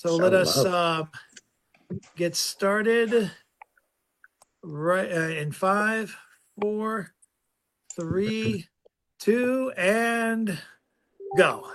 So let us get started right in 5, 4, 3, 2, and go.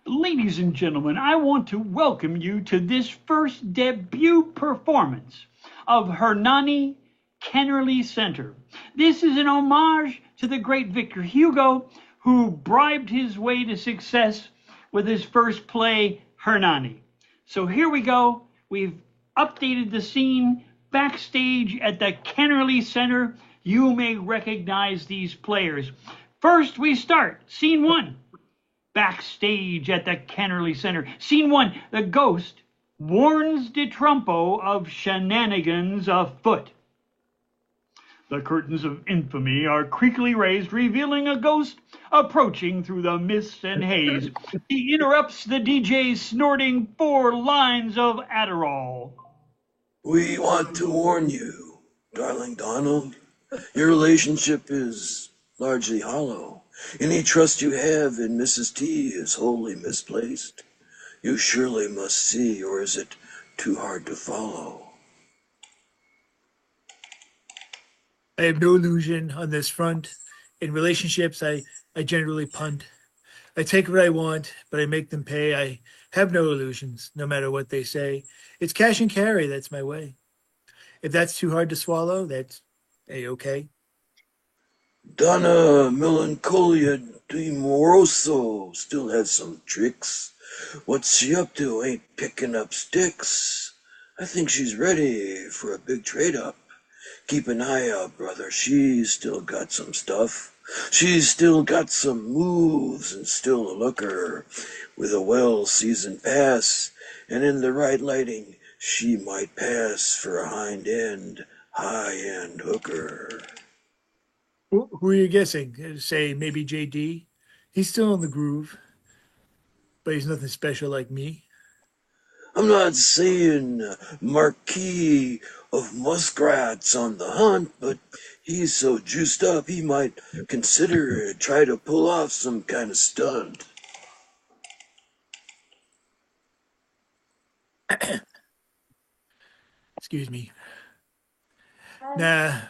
Ladies and gentlemen, I want to welcome you to this first debut performance of Hernani Kennerly Center. This is an homage to the great Victor Hugo, who bribed his way to success with his first play, Hernani. So here we go. We've updated the scene backstage at the Kennerly Center. You may recognize these players. First, we start scene 1. Backstage at the Kennerly Center. Scene 1, the ghost warns DeTrumpo of shenanigans afoot. The curtains of infamy are creakily raised, revealing a ghost approaching through the mist and haze. He interrupts the DJ, snorting 4 lines of Adderall. We want to warn you, darling Donald, your relationship is largely hollow. Any trust you have in Mrs. T is wholly misplaced. You surely must see, or is it too hard to follow? I have no illusion on this front. In relationships, I generally punt. I take what I want, but I make them pay. I have no illusions, no matter what they say. It's cash and carry, that's my way. If that's too hard to swallow, that's A-okay. Donna Melancholia de Moroso still has some tricks. What's she up to? Ain't picking up sticks. I think she's ready for a big trade-up. Keep an eye out, brother. She's still got some stuff. She's still got some moves and still a looker. With a well-seasoned pass and in the right lighting, she might pass for a high-end hooker. Who are you guessing? Say maybe JD? He's still in the groove, but he's nothing special like me. I'm not saying Marquis of Muskrat's on the hunt, but he's so juiced up he might consider try to pull off some kind of stunt. Excuse me. Nah,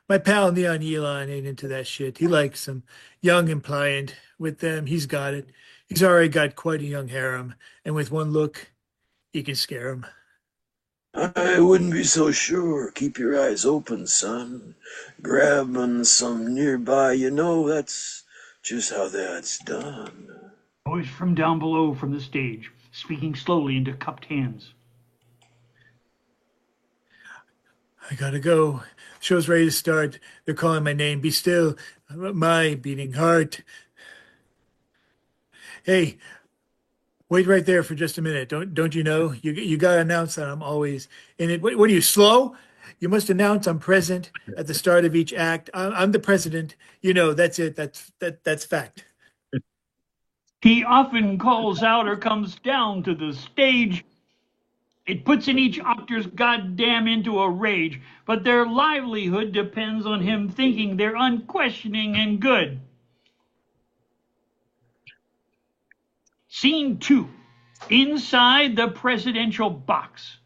my pal Neon Elon ain't into that shit. He likes them young and pliant. With them, he's got it. He's already got quite a young harem, and with one look, he can scare him. I wouldn't be so sure. Keep your eyes open, son. Grabbing some nearby, that's just how that's done. Voice from down below from the stage, speaking slowly into cupped hands. I gotta go. Show's ready to start. They're calling my name. Be still, my beating heart. Hey, wait right there for just a minute. Don't you know? You gotta announce that I'm always in it. What are you, slow? You must announce I'm present at the start of each act. I'm the president. That's it. That's fact. He often calls out or comes down to the stage. It puts in each actor's goddamn into a rage, but their livelihood depends on him thinking they're unquestioning and good. Scene 2, inside the presidential box.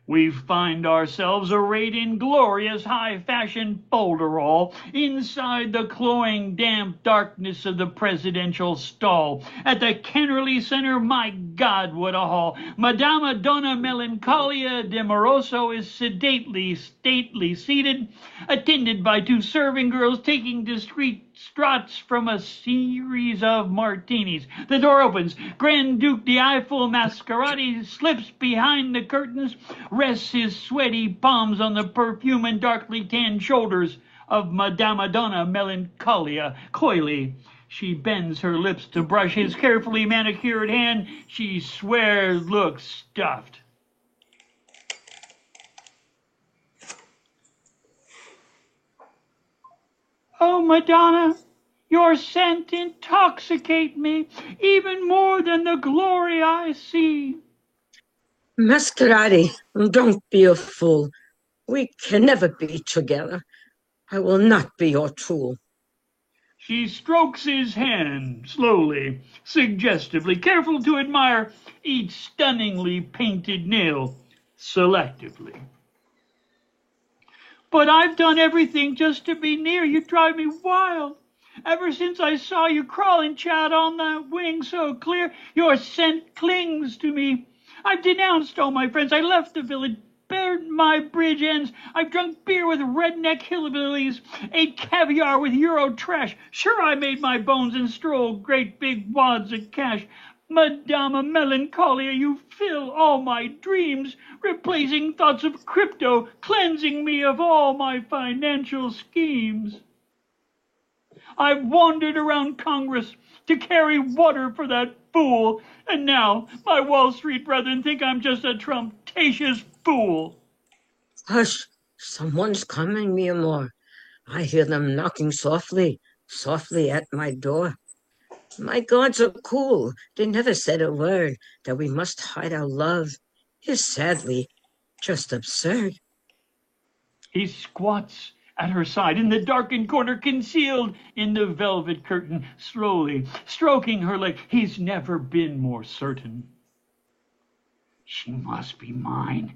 We find ourselves arrayed in glorious high-fashion folderol inside the cloying damp darkness of the presidential stall. At the Kennerly Center, my God, what a hall. Madama Donna Melancholia de Moroso is stately seated, attended by 2 serving girls taking discreet struts from a series of martinis. The door opens. Grand Duke de Eiffel Mascarati slips behind the curtains, rests his sweaty palms on the perfume and darkly tanned shoulders of Madama Donna Melancholia. Coyly, she bends her lips to brush his carefully manicured hand. She swears looks stuffed. Oh, Madonna, your scent intoxicates me even more than the glory I see. Mascarati, don't be a fool. We can never be together. I will not be your tool. She strokes his hand slowly, suggestively, careful to admire each stunningly painted nail selectively. But I've done everything just to be near. You drive me wild. Ever since I saw you crawling, Chad, on that wing so clear, your scent clings to me. I've denounced all my friends. I left the village, burned my bridge ends. I've drunk beer with redneck hillbillies, ate caviar with Euro trash. Sure, I made my bones and strolled great big wads of cash. Madama Melancholia, you fill all my dreams, replacing thoughts of crypto, cleansing me of all my financial schemes. I've wandered around Congress to carry water for that fool, and now my Wall Street brethren think I'm just a Trumptatious fool. Hush, someone's coming, mi amor. I hear them knocking softly, softly at my door. My gods are cool. They never said a word that we must hide our love. Is sadly just absurd. He squats at her side in the darkened corner, concealed in the velvet curtain, slowly stroking her leg. He's never been more certain. She must be mine.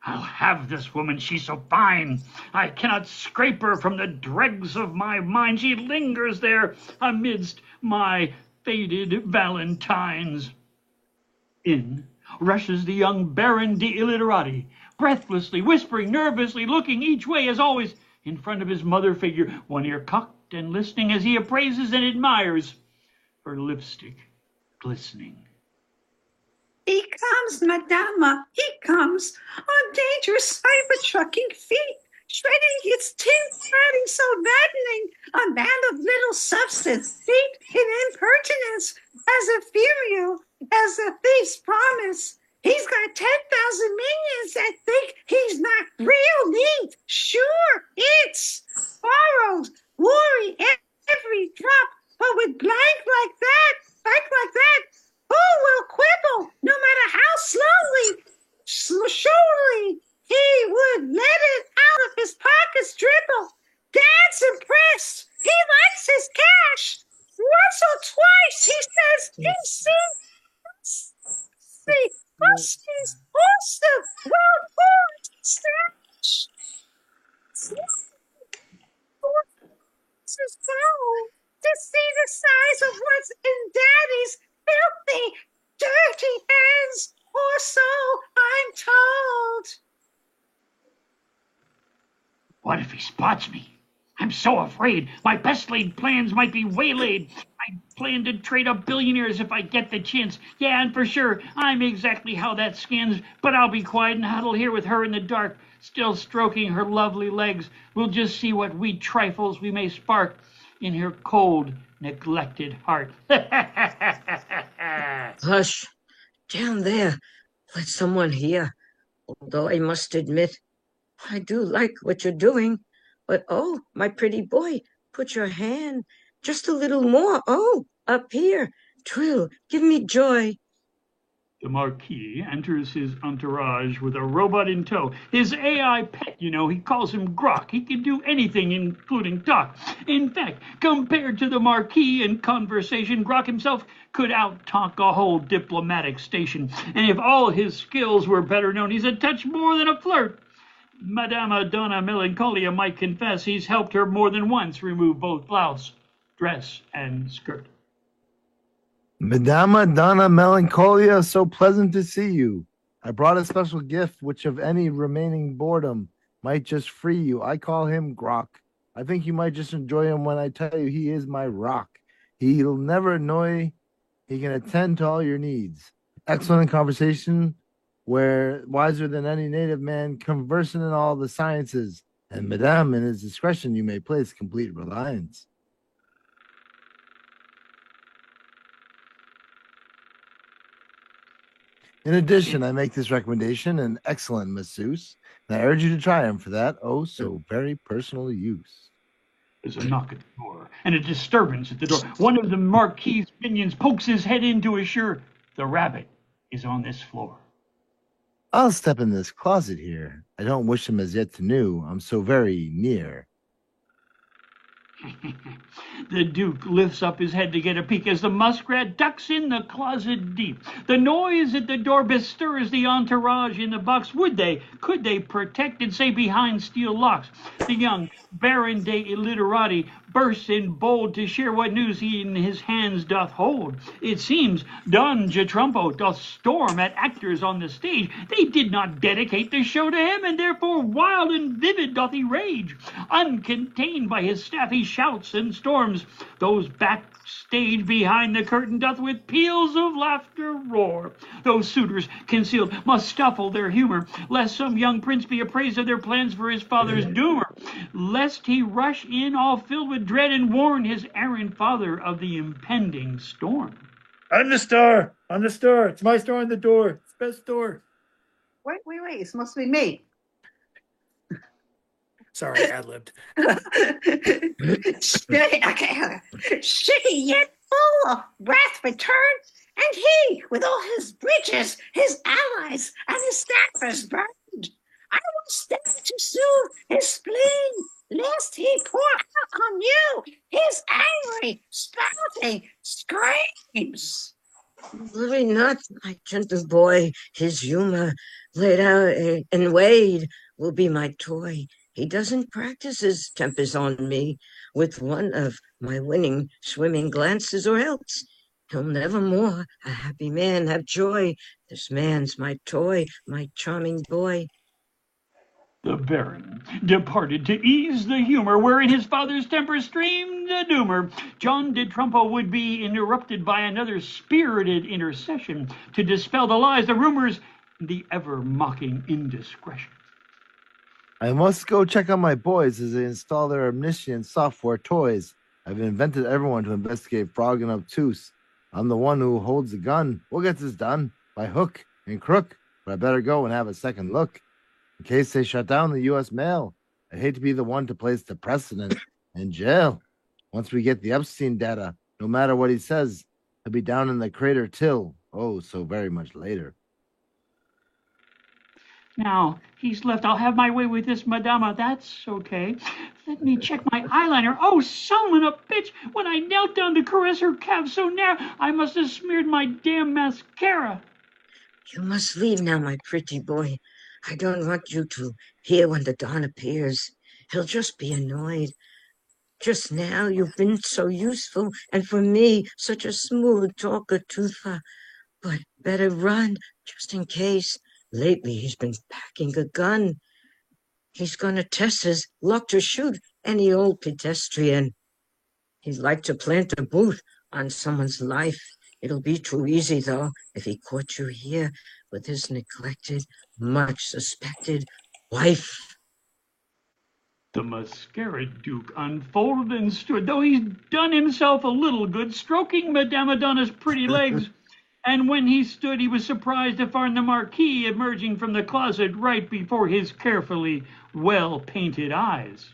I'll have this woman, she's so fine. I cannot scrape her from the dregs of my mind. She lingers there amidst my faded valentines. In rushes the young Baron de Illiterati, breathlessly, whispering, nervously, looking each way as always in front of his mother figure, one ear cocked and listening as he appraises and admires her lipstick glistening. He comes, Madama, he comes, on dangerous cyber-trucking feet, shredding its tin cladding so maddening, a band of little substance, steeped in impertinence, as ethereal as the thief's promise. He's got 10,000 minions that think he's not real neat. Sure, it's borrowed, worry every drop, but with blank like that, who will quibble, no matter how slowly, surely he would let it out of his pockets dribble. Dad's impressed. He likes his cash. Once or twice he says he's seen Huskies awesome. Well, stash. To see the size of what's in Daddy's filthy, dirty hands, or so I'm told. What if he spots me? I'm so afraid. My best laid plans might be waylaid. I plan to trade up billionaires if I get the chance. Yeah, and for sure, I'm exactly how that scans, but I'll be quiet and huddle here with her in the dark, still stroking her lovely legs. We'll just see what wee trifles we may spark in her cold, neglected heart. Hush, down there. Let someone hear. Although I must admit, I do like what you're doing. But oh, my pretty boy, put your hand just a little more. Oh, up here. Trill, give me joy. The Marquis enters his entourage with a robot in tow. His AI pet, you know, he calls him Grok. He can do anything, including talk. In fact, compared to the Marquis in conversation, Grok himself could out-talk a whole diplomatic station. And if all his skills were better known, he's a touch more than a flirt. Madama Donna Melancholia might confess he's helped her more than once remove both blouse, dress, and skirt. Madama Donna Melancholia, so pleasant to see you. I brought a special gift which of any remaining boredom might just free you. I call him Grok. I think you might just enjoy him when I tell you he is my rock. He'll never annoy. He can attend to all your needs. Excellent conversation, where wiser than any native man, conversant in all the sciences, and Madame, in his discretion, you may place complete reliance. In addition, I make this recommendation an excellent masseuse, and I urge you to try him for that oh so very personal use. There's a knock at the door, and a disturbance at the door. One of the Marquis' minions pokes his head in to assure the rabbit is on this floor. I'll step in this closet here. I don't wish him as yet to know I'm so very near. The Duke lifts up his head to get a peek as the muskrat ducks in the closet deep. The noise at the door bestirs the entourage in the box. Could they protect and say behind steel locks? The young Baron de Illiterati bursts in bold to share what news he in his hands doth hold. It seems Don Gitrumpo doth storm at actors on the stage. They did not dedicate the show to him, and therefore wild and vivid doth he rage. Uncontained by his staff he shouts and storms. Those backstage behind the curtain doth with peals of laughter roar. Those suitors concealed must stifle their humor, lest some young prince be apprised of their plans for his father's doomer, lest he rush in all filled with dread and warn his errant father of the impending storm. I'm the star. I'm the star. It's my star on the door. It's the best door. Wait. It's supposed to be me. Sorry, ad-libbed. She yet full of wrath returned, and he, with all his bridges, his allies, and his staffers burned. I will stand to soothe his spleen, lest he pour out on you his angry, spouting screams. Worry not, my gentle boy. His humor laid out and weighed will be my toy. He doesn't practice his tempers on me with one of my winning swimming glances, or else he'll never more a happy man have joy. This man's my toy, my charming boy. The Baron departed to ease the humor wherein his father's temper streamed the doomer. John de Trumpo would be interrupted by another spirited intercession to dispel the lies, the rumors, the ever-mocking indiscretion. I must go check on my boys as they install their omniscient software toys. I've invented everyone to investigate Frog and Obtuse. I'm the one who holds the gun. We'll get this done by hook and crook, but I better go and have a second look in case they shut down the U.S. mail. I hate to be the one to place the precedent in jail. Once we get the Epstein data, no matter what he says, he'll be down in the crater till, oh, so very much later. Now, he's left. I'll have my way with this, Madama. That's okay. Let me check my eyeliner. Oh, son of a bitch! When I knelt down to caress her calf so near, I must have smeared my damn mascara. You must leave now, my pretty boy. I don't want you to hear when the Don appears. He'll just be annoyed. Just now you've been so useful, and for me such a smooth talker, Tootha. But better run, just in case. Lately he's been packing a gun. He's gonna test his luck to shoot any old pedestrian. He'd like to plant a boot on someone's life. It'll be too easy, though, if he caught you here with his neglected, much suspected wife. The Mascara Duke unfolded and stood, though he's done himself a little good, stroking Madame Madonna's pretty legs. And when he stood, he was surprised to find the Marquis emerging from the closet right before his carefully well-painted eyes.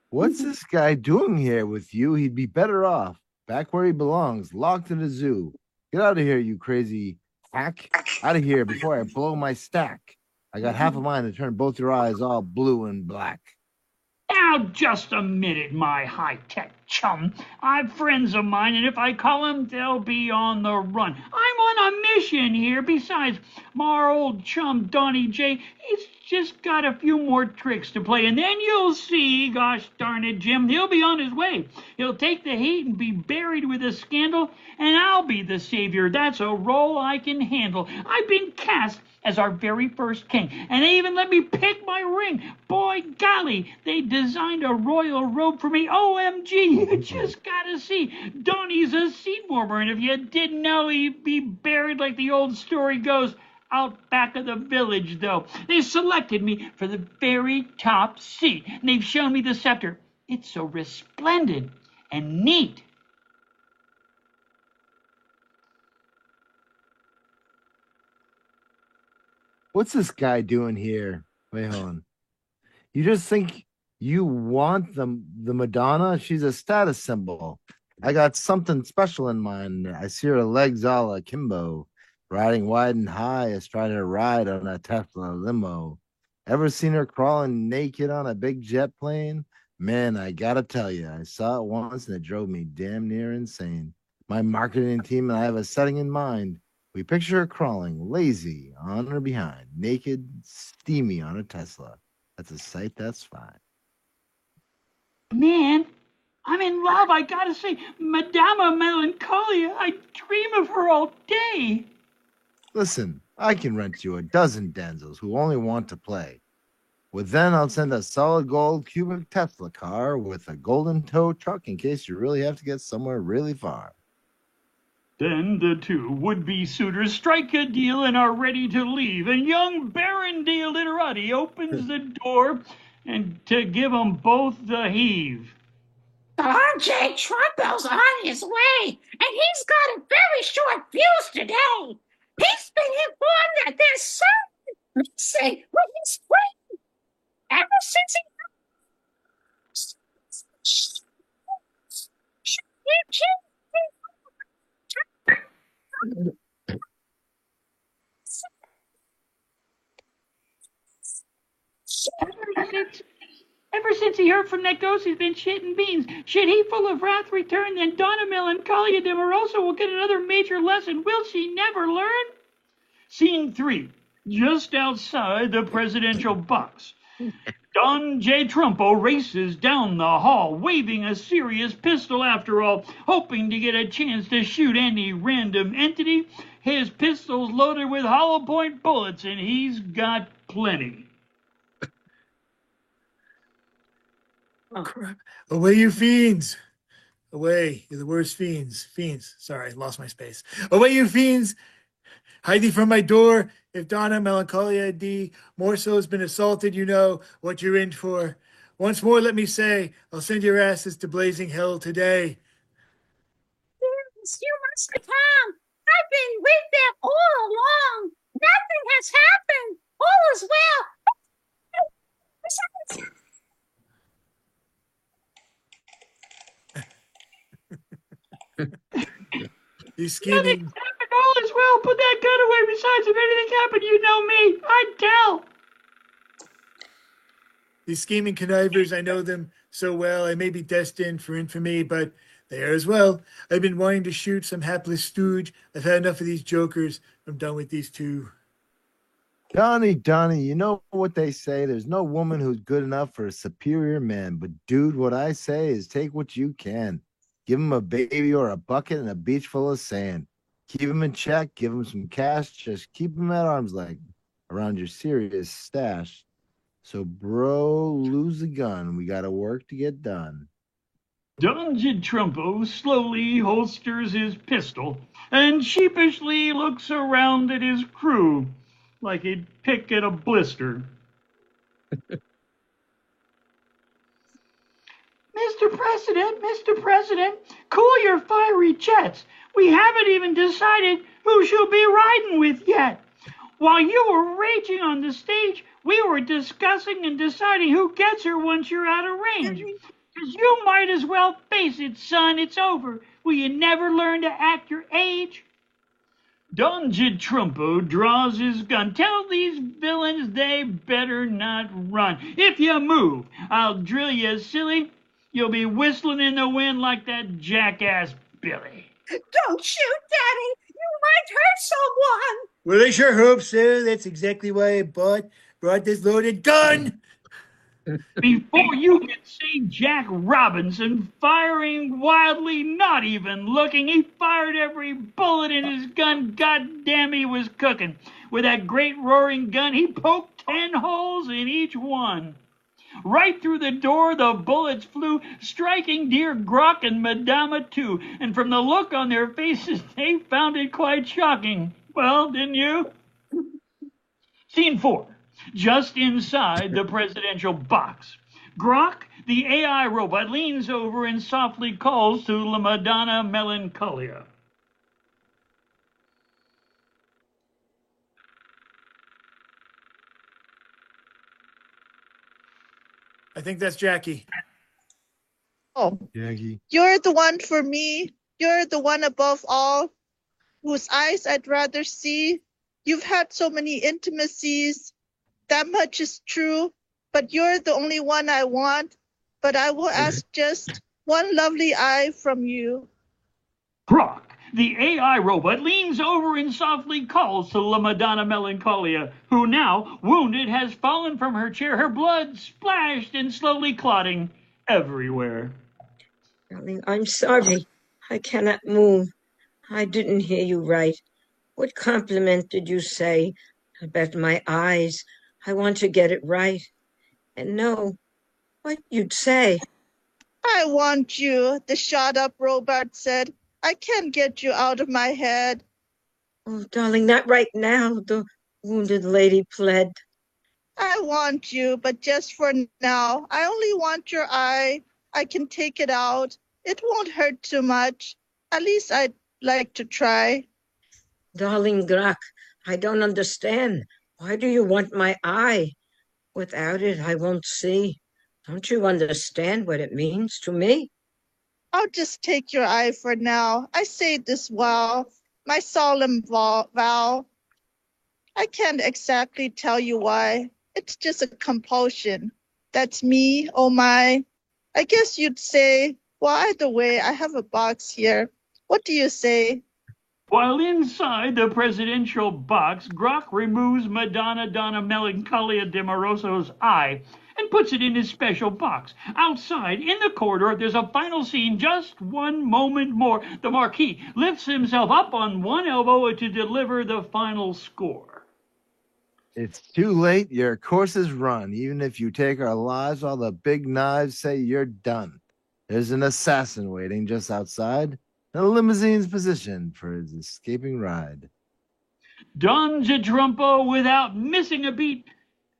What's this guy doing here with you? He'd be better off back where he belongs, locked in a zoo. Get out of here, you crazy hack. Out of here before I blow my stack. I got half a mind to turn both your eyes all blue and black. Now, just a minute, my high-tech chum. I've friends of mine, and if I call them, they'll be on the run. I'm on a mission here. Besides, my old chum, Donnie J, he's just got a few more tricks to play, and then you'll see, gosh darn it, Jim, he'll be on his way. He'll take the heat and be buried with a scandal, and I'll be the savior. That's a role I can handle. I've been cast as our very first king, and they even let me pick my ring. Boy golly, they designed a royal robe for me. OMG, you just gotta see. Donnie's a seat warmer, and if you didn't know, he'd be buried like the old story goes. Out back of the village, though. They selected me for the very top seat, and they've shown me the scepter. It's so resplendent and neat. What's this guy doing here? Wait, hold on. You just think you want the Madonna? She's a status symbol. I got something special in mind. I see her legs all akimbo, riding wide and high, astride a ride on a Tesla limo. Ever seen her crawling naked on a big jet plane? Man, I gotta tell you, I saw it once and it drove me damn near insane. My marketing team and I have a setting in mind. We picture her crawling, lazy, on her behind, naked, steamy on a Tesla. That's a sight that's fine. Man, I'm in love. I gotta say, Madama Melancholia, I dream of her all day. Listen, I can rent you a dozen damsels who only want to play. With then, I'll send a solid gold cubic Tesla car with a golden tow truck in case you really have to get somewhere really far. Then the two would-be suitors strike a deal and are ready to leave, and young Baron de Literati opens the door and to give 'em both the heave. R.J. Trumpo's on his way, and he's got a very short fuse today. He's been informed that there's something missing with his brain ever since Ever since he heard from that ghost, he's been shitting beans. Should he, full of wrath, return, then Donna Melancholia de Moroso will get another major lesson. Will she never learn? Scene 3. Just outside the presidential box. Don J. Trumpo races down the hall, waving a serious pistol after all, hoping to get a chance to shoot any random entity. His pistol's loaded with hollow point bullets, and he's got plenty. Oh, crap. Away, you fiends! Away, you're the worst fiends. Fiends. Sorry, lost my space. Away, you fiends! Hide thee from my door. If Donna Melancholia de Morso has been assaulted, you know what you're in for. Once more, let me say, I'll send your asses to blazing hell today. Yes, you must have come. I've been with them all along. Nothing has happened. All is well. These scheming, All is well. Put that gun away. Besides, if anything happened, you know me. I'd tell. these scheming connivers, I know them so well. I may be destined for infamy, but they are as well. I've been wanting to shoot some hapless stooge. I've had enough of these jokers. I'm done with these two. Donnie, you know what they say? There's no woman who's good enough for a superior man. But, dude, what I say is take what you can. Give him a baby or a bucket and a beach full of sand. Keep him in check. Give him some cash. Just keep him at arm's length around your serious stash. So, bro, lose the gun. We got to work to get done. Don J. Trumpo slowly holsters his pistol and sheepishly looks around at his crew like he'd pick at a blister. Mr. President, cool your fiery jets. We haven't even decided who she'll be riding with yet. While you were raging on the stage, we were discussing and deciding who gets her once you're out of range. Because you might as well face it, son, it's over. Will you never learn to act your age? Don J. Trumpo draws his gun. Tell these villains they better not run. If you move, I'll drill you, silly. You'll be whistling in the wind like that jackass Billy. Don't shoot, Daddy. You might hurt someone. Well, I sure hope so. That's exactly why I brought this loaded gun. Before you can see Jack Robinson firing wildly, not even looking, he fired every bullet in his gun. God damn, he was cooking. With that great roaring gun, he poked 10 holes in each one. Right through the door the bullets flew, striking dear Grok and Madama too, and from the look on their faces they found it quite shocking. Well, didn't you? Scene 4. Just inside the presidential box. Grok, the AI robot, leans over and softly calls to La Madonna Melancholia. I think that's Jackie. Oh, Jackie. you're the one for me. You're the one above all, whose eyes I'd rather see. You've had so many intimacies That much is true, but you're the only one I want. But I will ask just one lovely eye from you. Grok, the AI robot, leans over and softly calls to La Madonna Melancholia, who now, wounded, has fallen from her chair, her blood splashed and slowly clotting everywhere. Darling, I'm sorry. I cannot move. I didn't hear you right. What compliment did you say about my eyes? I want to get it right. And know what you'd say. I want you, the shot-up robot said. I can't get you out of my head. Oh, darling, not right now, the wounded lady pled. I want you, but just for now. I only want your eye. I can take it out. It won't hurt too much. At least I'd like to try. Darling Grok, I don't understand. Why do you want my eye? Without it, I won't see. Don't you understand what it means to me? I'll just take your eye for now. I say this vow, my solemn vow. I can't exactly tell you why. It's just a compulsion. That's me, oh my. I guess you'd say, well, either way, I have a box here. What do you say? While inside the presidential box, Grok removes Madonna Donna Melancholia de Moroso's eye and puts it in his special box. Outside, in the corridor, there's a final scene, just one moment more. The Marquis lifts himself up on one elbow to deliver the final score. It's too late. Your course is run. Even if you take our lives, all the big knives say you're done. There's an assassin waiting just outside, and a limousine's positioned for his escaping ride. Don Jadrumpo, without missing a beat,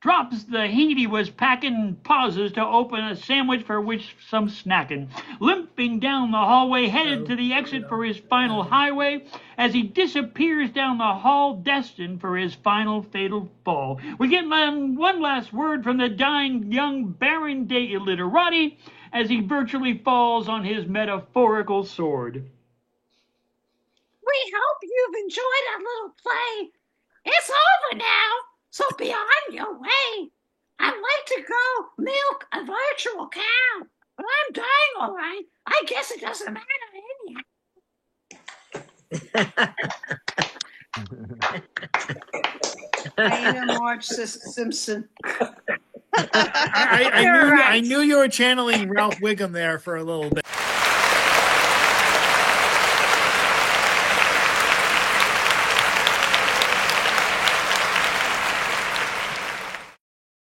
drops the heat he was packing and pauses to open a sandwich for which some snacking. Limping down the hallway, headed to the exit for his final highway, as he disappears down the hall, destined for his final fatal fall. We get one last word from the dying young Baron de Illiterati as he virtually falls on his metaphorical sword. We hope you've enjoyed our little play. It's over now, so be on your way. I'd like to go milk a virtual cow, but I'm dying all right. I guess it doesn't matter anyhow. I Marge Simpson. I knew you were channeling Ralph Wiggum there for a little bit.